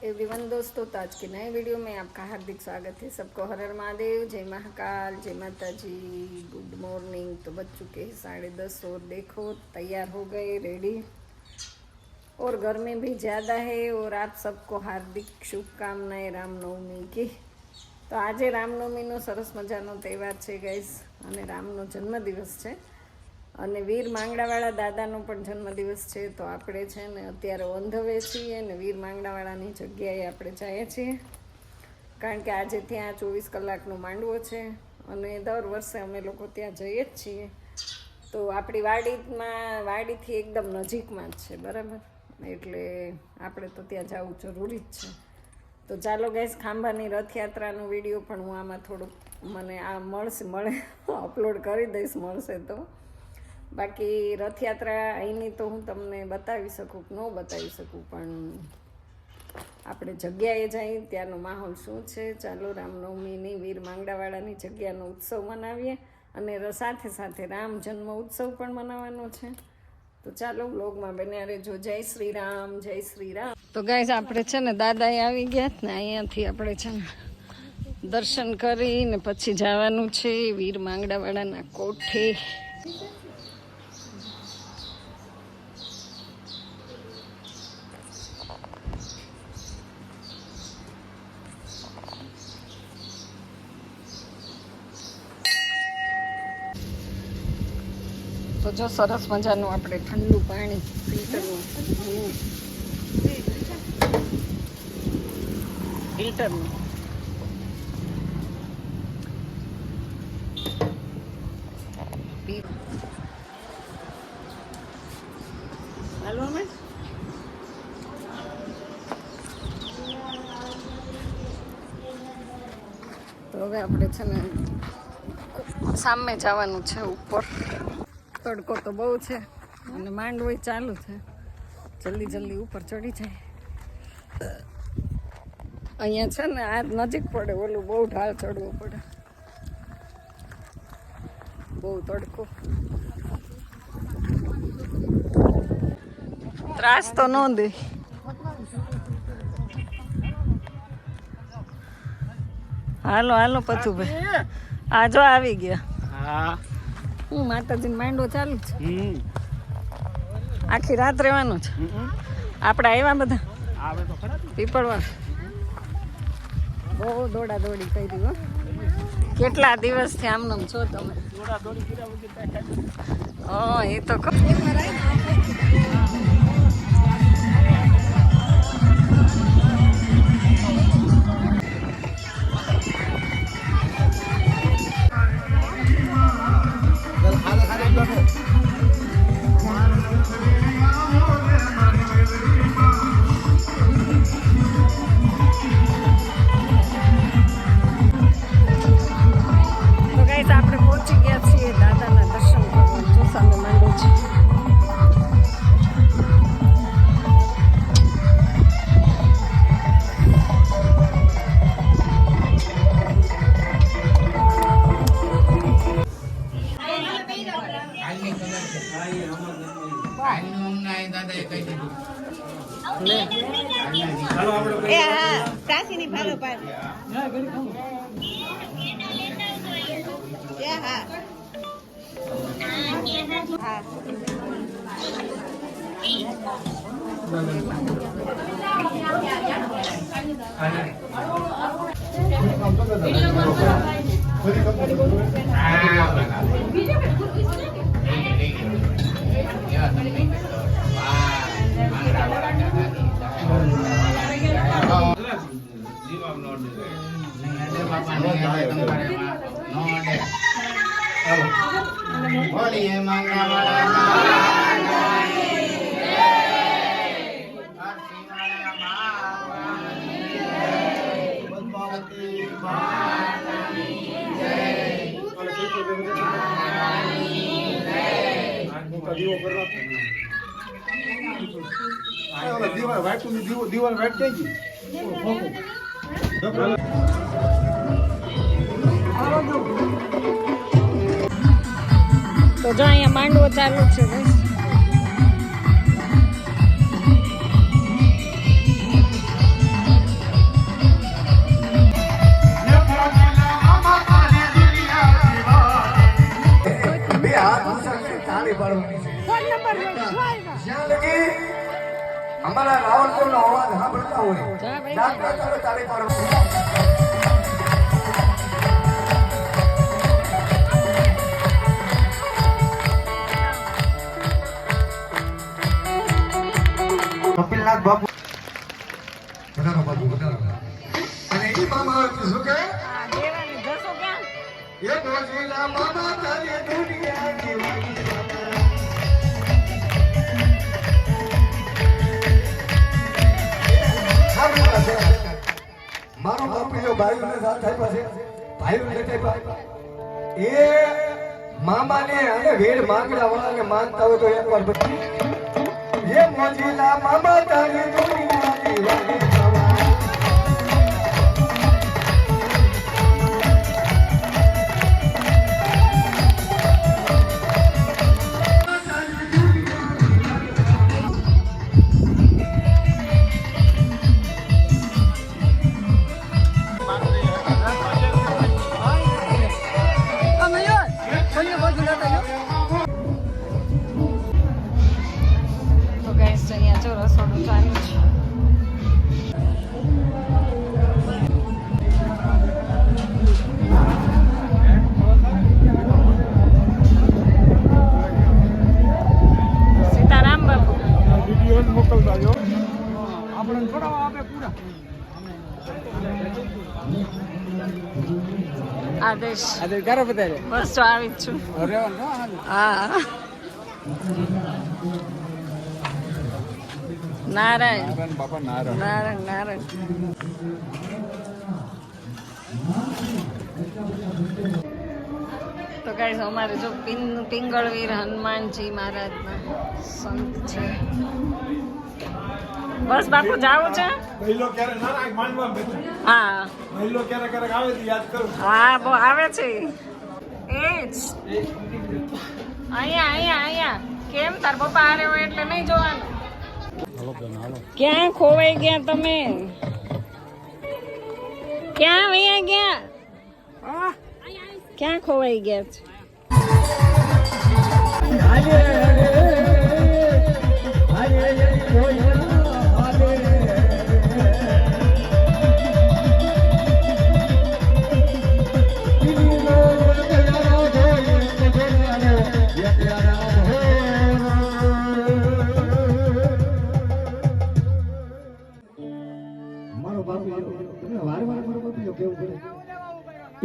Everyone दोस्तों, तो आज के नए वीडियो में आपका हार्दिक स्वागत है। सबको हर हर महादेव, जय महाकाल, जय माता जी, गुड मॉर्निंग। तो बज चुके हैं 10:30 और देखो तैयार हो गए, रेडी। और गर्मी भी ज़्यादा है और आप सबको हार्दिक शुभकामनाएं रामनवमी की। तो आज रामनवमीનો સરસ મજાનો તહેવાર છે ગાઈસ, અને રામનો જન્મદિવસ છે અને વીર માંગડાવાળા દાદાનો પણ જન્મદિવસ છે। તો આપણે છે ને અત્યારે ઓન ધ વે છીએ ને વીર માંગડાવાળાની જગ્યાએ આપણે જઈએ છીએ, કારણ કે આજે ત્યાં 24 કલાકનો માંડવો છે અને દર વર્ષે અમે લોકો ત્યાં જઈએ જ છીએ। તો આપણી વાડીથી એકદમ નજીકમાં જ છે, બરાબર, એટલે આપણે તો ત્યાં જવું જરૂરી જ છે। તો ચાલો ગાઈસ, ખાંભાની રથયાત્રાનો વિડીયો પણ હું આમાં થોડુંક મને આ મળે અપલોડ કરી દઈશ, મળશે તો। બાકી રથયાત્રા અહીંની તો હું તમને બતાવી શકું કે ન બતાવી શકું, પણ આપણે જગ્યાએ જઈએ ત્યાંનો માહોલ શું છે। ચાલો રામનવમીની વીર માંગડાવાળાની જગ્યાનો ઉત્સવ મનાવીએ અને સાથે સાથે રામ જન્મ ઉત્સવ પણ મનાવવાનો છે। તો ચાલો વ્લોગમાં બન્યા રહેજો। જય શ્રી રામ, જય શ્રી રામ। તો ગાઈસ, આપણે છે ને દાદાએ આવી ગયા ને, અહીંયાથી આપણે છે ને દર્શન કરીને પછી જવાનું છે વીર માંગડાવાળાના કોઠે। તો જો સરસ મજાનું આપણે ઠંડુ પાણી ફિલ્ટરનું હાલો અમે તો હવે આપણે છે ને સામે જવાનું છે ઉપર। તડકો તો બહુ છે અને માંડવો ચાલુ છે, જલ્દી ઉપર ચડી જાય। અહીંયા છે ને આ નજીક પડે, ઓલું બહુ ઢાળ ચડવું પડે, બહુ તડકો, ત્રાસ તો ન દે। હાલો હાલો પથુભાઈ, આ જો આવી ગયા। હું માતાજીનો માંડવો ચાલુ છે, આખી રાત રહેવાનું છે। આપણે આવ્યા બધા પીપળવા, બહુ દોડા દોડી કરી હો। કેટલા દિવસથી આમનામ છો તમે? હા, એ તો આપણે પહોંચી ગયા છીએ દાદાના દર્શન કરવા। જો સામે માંડવો છે। દીવાલ વાઈટ થઈ ગઈ। તો તો જો અહીંયા માંડવો ચાલુ છે બસ. બે હાથ ઊંચા કરી તાળી પાડવાની છે. જ્યાં લગી અમારા રાવણપુરનો અવાજ સાંભળતા હોય ત્યાં તાળી પાડવાની. કપિલનાથ બાપુ વધારો બાપુ વધારો. અને એ મામા શું કે દેવાની જશો ક્યાં? એ મોજીલા મામા તારી દુનિયા જીવવાની મારો બાપુ જો ભાઈઓને સાથ આપ્યા છે ભાઈઓને આપ્યા એ મામાને અને વેડ માંગડા વાળાને માનતા હોય તો એકવાર બધી એ મોજીલા મામા તારી દુનિયા જીવવાની તો ગાઈસ અહીંયા જો રસોડું ચાલુ છે. સીતારામ બાપુ વિડીયો મોકલતા જો આપણે થોડા આપે પૂરા આદેશ આજે ક્યારે બતાવે બસ તો આવી જ છું. હા નારાયણ બાપા નારાયણ નારાયણ નારાયણ. તો ગાઈસ અમારે જો પિંગળવીર હનુમાનજી મહારાજના સંત છે. બસ બાપુ જાવું છે. પહેલો ક્યારે ના ના માનવા બેઠું હા પહેલો ક્યારે ક્યારેક આવે તો યાદ કરું હા બહુ આવે છે એ જ અહીંયા અહીંયા અહીંયા કેમ તાર પપ્પા હારે હોય એટલે નહીં જોવાનું. ક્યાં ખોવાઈ ગયા તમે? ક્યાં વયા ગયા? ક્યાં ખોવાઈ ગયા છે?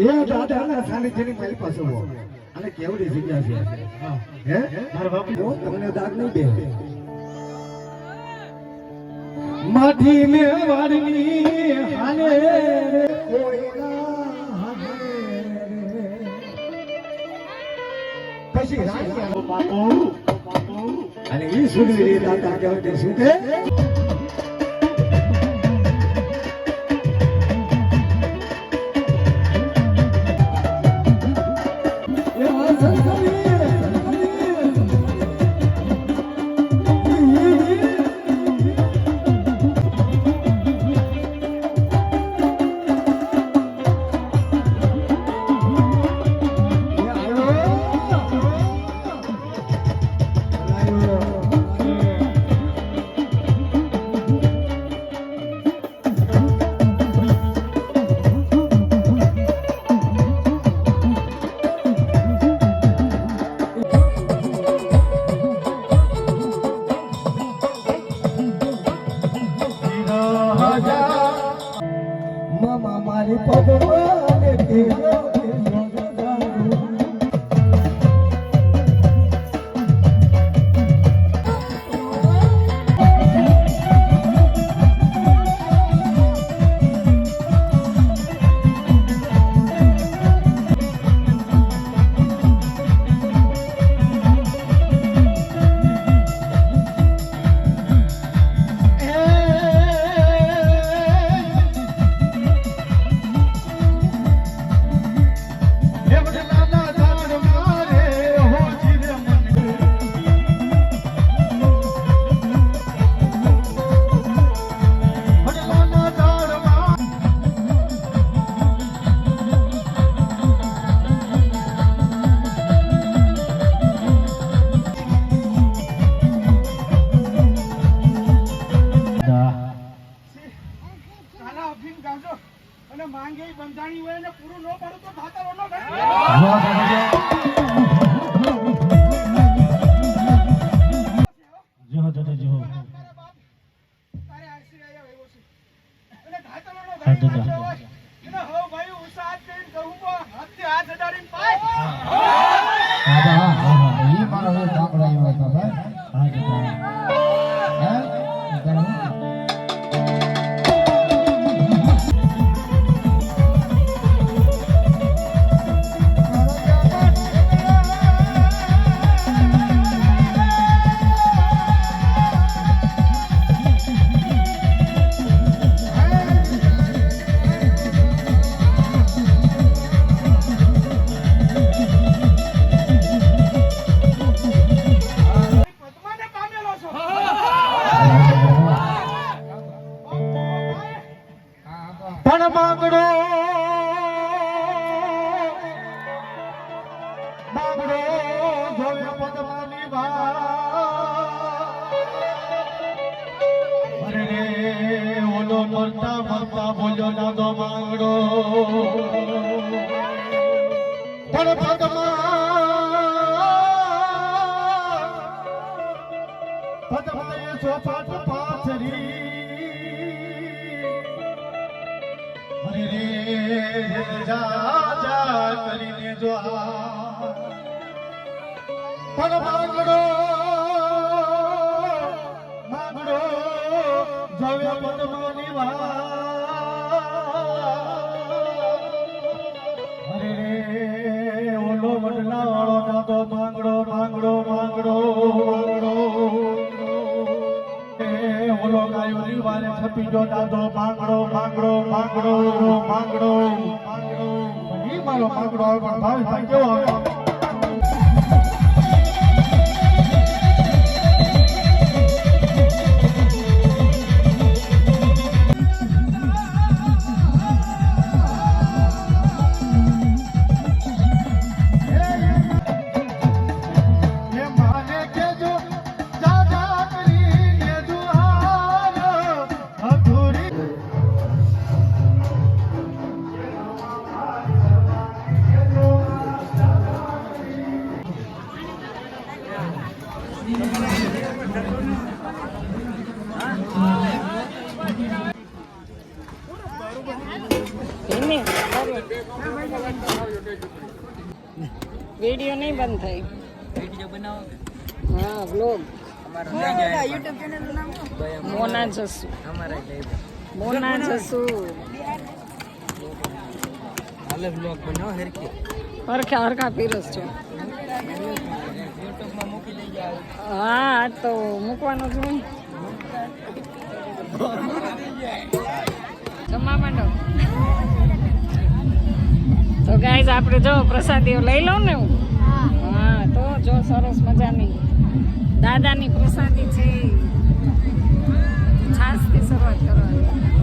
એ દાદાના સાનિધ્યની મારી પાસે હો અને કેવડી જગ્યા છે હે મારા બાપુ તમને દાગ નહીં દે માઠી મે વાડની હાલે પછી બાપુ અને ઈ સુનવી દાદા કહેવાય શું કે મરતા મરતા બોલ્યો દાદો માંગડો પણ પદમાએ ચોપાટ પાથરી હરે રે જા જા કરીને જો પણ માંગડો જવે પદમાની હરે રે ઓલો વડલા વાળો દાદો માંગડો માંગડો માંગડો ઓલો ગાયોની વારે છપી ગયો દાદો માંગડો માંગડો માંગડો માંગડો માંગડો ઈ મારો માંગડો આવે પણ ભાઈ ભાઈ કેવો આવે વિડિયો નહીં બંધ થાય. વિડિયો બનાવો. હા, વ્લોગ. અમારા YouTube ચેનલ નું નામ મોના જસુ. અમારા મોના જસુ. હાલે વ્લોગ બનાવો હરકે. હરખા હરખા પીરસ છો. YouTube માં મૂકી દેજો. હા, તો મૂકવાનું જ નહીં. જમવા માંડો. તો ગાઈઝ આપણે જો પ્રસાદીઓ લઈ લઉં ને હું. હા, તો જો સરસ મજાની દાદાની પ્રસાદી છે. છાશથી શરૂઆત કરવાની.